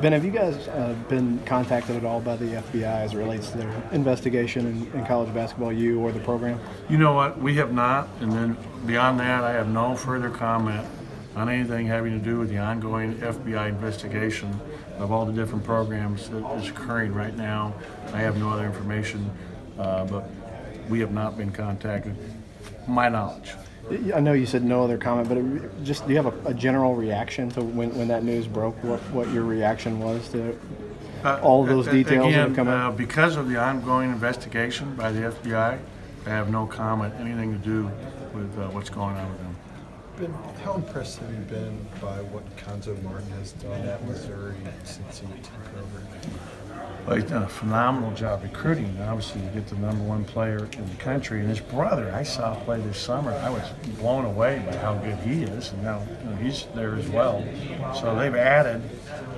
Ben, have you guys been contacted at all by the FBI as it relates to their investigation in college basketball, you or the program? You know what? We have not, and then beyond that, I have no further comment on anything having to do with the ongoing FBI investigation of all the different programs that is occurring right now. I have no other information, but we have not been contacted, my knowledge. I know you said no other comment, but just do you have a general reaction to when that news broke? What your reaction was to all of those details Again, that have come out? because of the ongoing investigation by the FBI, I have no comment, anything to do with what's going on with them. Ben, how impressed have you been by what Conzo Martin has done at Missouri since he took over? Well, he's done a phenomenal job recruiting. Obviously, you get the #1 player in the country, and his brother I saw play this summer. I was blown away by how good he is, and now he's there as well. So they've added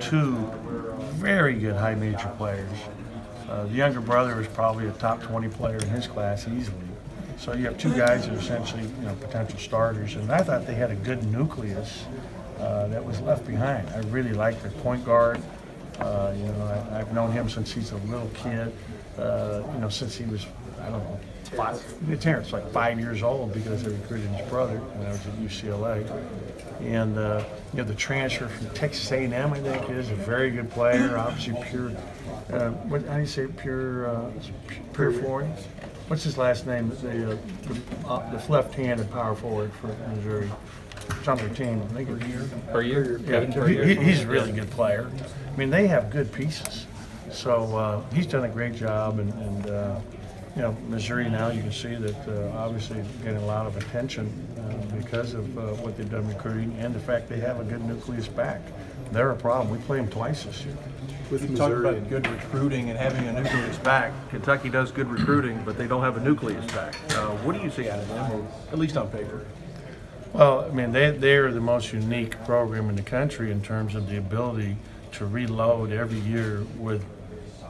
2 very good high major players. The younger brother is probably a top 20 player in his class easily. So you have 2 guys that are essentially potential starters, and I thought they had a good nucleus that was left behind. I really like their point guard. I've known him since he's a little kid. Since he was, I don't know, 5, like 5 years old, because they recruited his brother when I was at UCLA. And the transfer from Texas A&M, I think, is a very good player. Obviously, how do you say pure forward? What's his last name? The left-handed power forward for Missouri. It's on their team. I think Year. yeah, he's a really good player. I mean, they have good pieces. So he's done a great job, and Missouri now, you can see that obviously getting a lot of attention because of what they've done recruiting and the fact they have a good nucleus back. They're a problem. We play them twice this year. With You talk Missouri, about good recruiting and having a nucleus back. Kentucky does good recruiting, but they don't have a nucleus back. What do you see out of them, or at least on paper? Well, I mean, they're the most unique program in the country in terms of the ability to reload every year with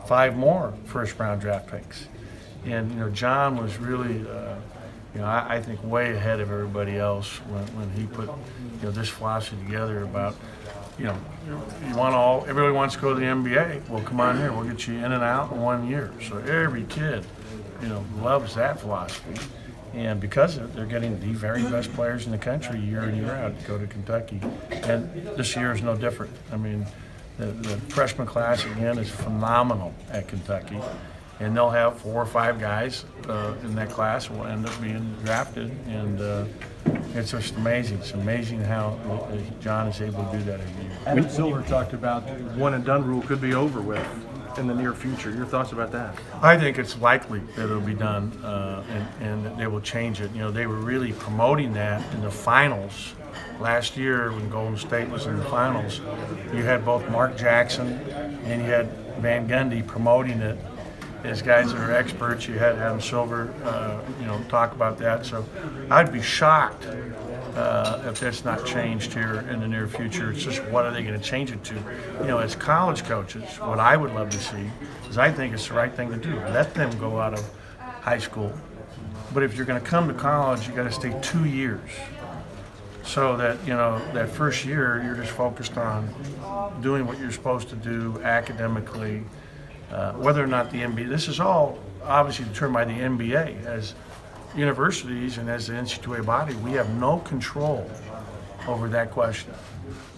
5 more first-round draft picks. And John was really, I think, way ahead of everybody else when he put this philosophy together about, everybody wants to go to the NBA. Well, come on here, we'll get you in and out in 1 year. So every kid, loves that philosophy. And because of it, they're getting the very best players in the country year in, year out to go to Kentucky. And this year is no different. I mean, the freshman class, again, is phenomenal at Kentucky. And they'll have 4 or 5 guys in that class who will end up being drafted. And it's just amazing. It's amazing how John is able to do that every year. Adam Silver talked about the one-and-done rule could be over with in the near future. Your thoughts about that? I think it's likely that it'll be done, and that they will change it. They were really promoting that in the finals last year when Golden State was in the finals. You had both Mark Jackson and you had Van Gundy promoting it as guys that are experts. You had Adam Silver, talk about that. So I'd be shocked if that's not changed here in the near future. It's just, what are they going to change it to? As college coaches, what I would love to see is, I think it's the right thing to do. Let them go out of high school. But if you're going to come to college, you got to stay 2 years. So that, that first year, you're just focused on doing what you're supposed to do academically. Whether or not the NBA, this is all obviously determined by the NBA. As universities and as the NCAA body, we have no control over that question.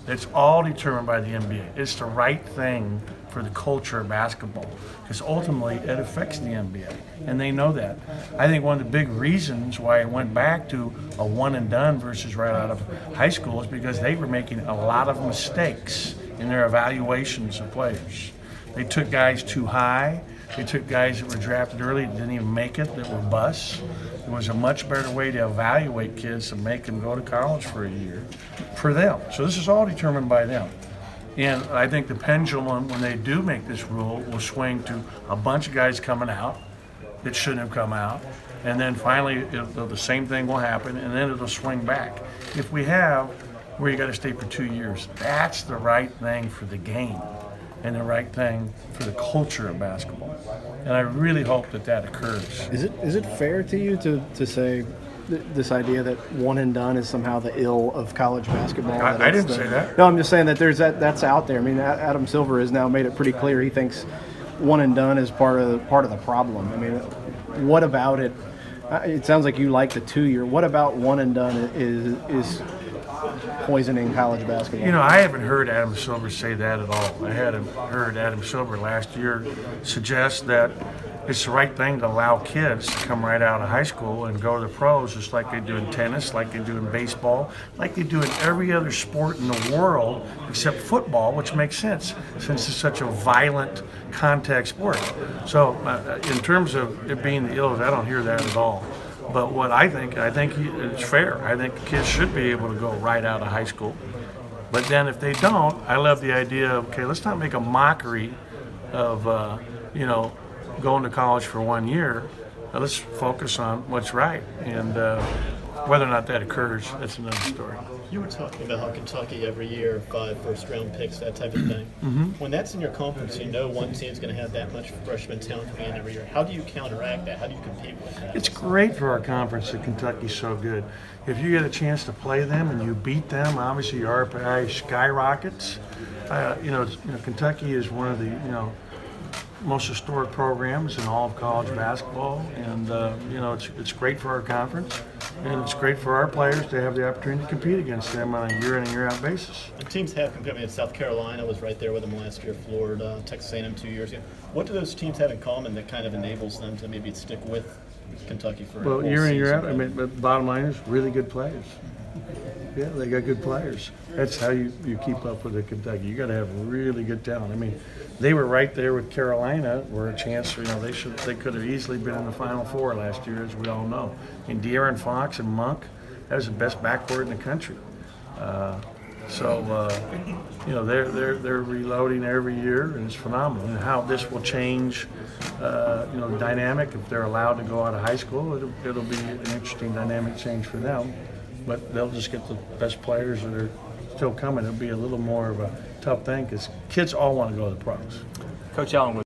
It's all determined by the NBA. It's the right thing for the culture of basketball, because ultimately it affects the NBA, and they know that. I think one of the big reasons why it went back to a one and done versus right out of high school is because they were making a lot of mistakes in their evaluations of players. They took guys too high. They took guys that were drafted early that didn't even make it, that were busts. It was a much better way to evaluate kids to make them go to college for a year for them. So this is all determined by them. And I think the pendulum, when they do make this rule, will swing to a bunch of guys coming out that shouldn't have come out. And then finally, the same thing will happen, and then it'll swing back. If we have where you got to stay for 2 years, that's the right thing for the game and the right thing for the culture of basketball. And I really hope that that occurs. Is it fair to you to say this idea that one and done is somehow the ill of college basketball? I didn't say that. No, I'm just saying that that's out there. I mean, Adam Silver has now made it pretty clear he thinks one and done is part of the problem. I mean, what about it? It sounds like you like the 2-year. What about one and done is poisoning college basketball? You know, I haven't heard Adam Silver say that at all. I hadn't heard Adam Silver last year suggest that it's the right thing to allow kids to come right out of high school and go to the pros, just like they do in tennis, like they do in baseball, like they do in every other sport in the world except football, which makes sense since it's such a violent contact sport. So in terms of it being the ills, I don't hear that at all. But what I think it's fair. I think kids should be able to go right out of high school. But then if they don't, I love the idea of, okay, let's not make a mockery of, going to college for 1 year. Let's focus on what's right. And whether or not that occurs, that's another story. You were talking about how Kentucky every year, 5 first-round picks, that type of thing. When that's in your conference, you know one team's going to have that much freshman talent coming in every year. How do you counteract that? How do you compete with that? It's great for our conference that Kentucky's so good. If you get a chance to play them and you beat them, obviously your RPI skyrockets. Kentucky is one of the most historic programs in all of college basketball, and it's great for our conference, and it's great for our players to have the opportunity to compete against them on a year in and year out basis. And teams have competed. I mean, South Carolina was right there with them last year. Florida, Texas A&M 2 years ago. What do those teams have in common that kind of enables them to maybe stick with Kentucky for a whole Well, year in, year season? out, I mean, but bottom line is really good players. Yeah, they got good players. That's how you keep up with the Kentucky. You got to have really good talent. I mean, they were right there with Carolina, where a chance, they could have easily been in the Final Four last year, as we all know. And De'Aaron Fox and Monk, that was the best backcourt in the country. They're reloading every year, and it's phenomenal. And how this will change, the dynamic if they're allowed to go out of high school, it'll be an interesting dynamic change for them. But they'll just get the best players that are still coming. It'll be a little more of a tough thing because kids all want to go to the pros. Coach Allen,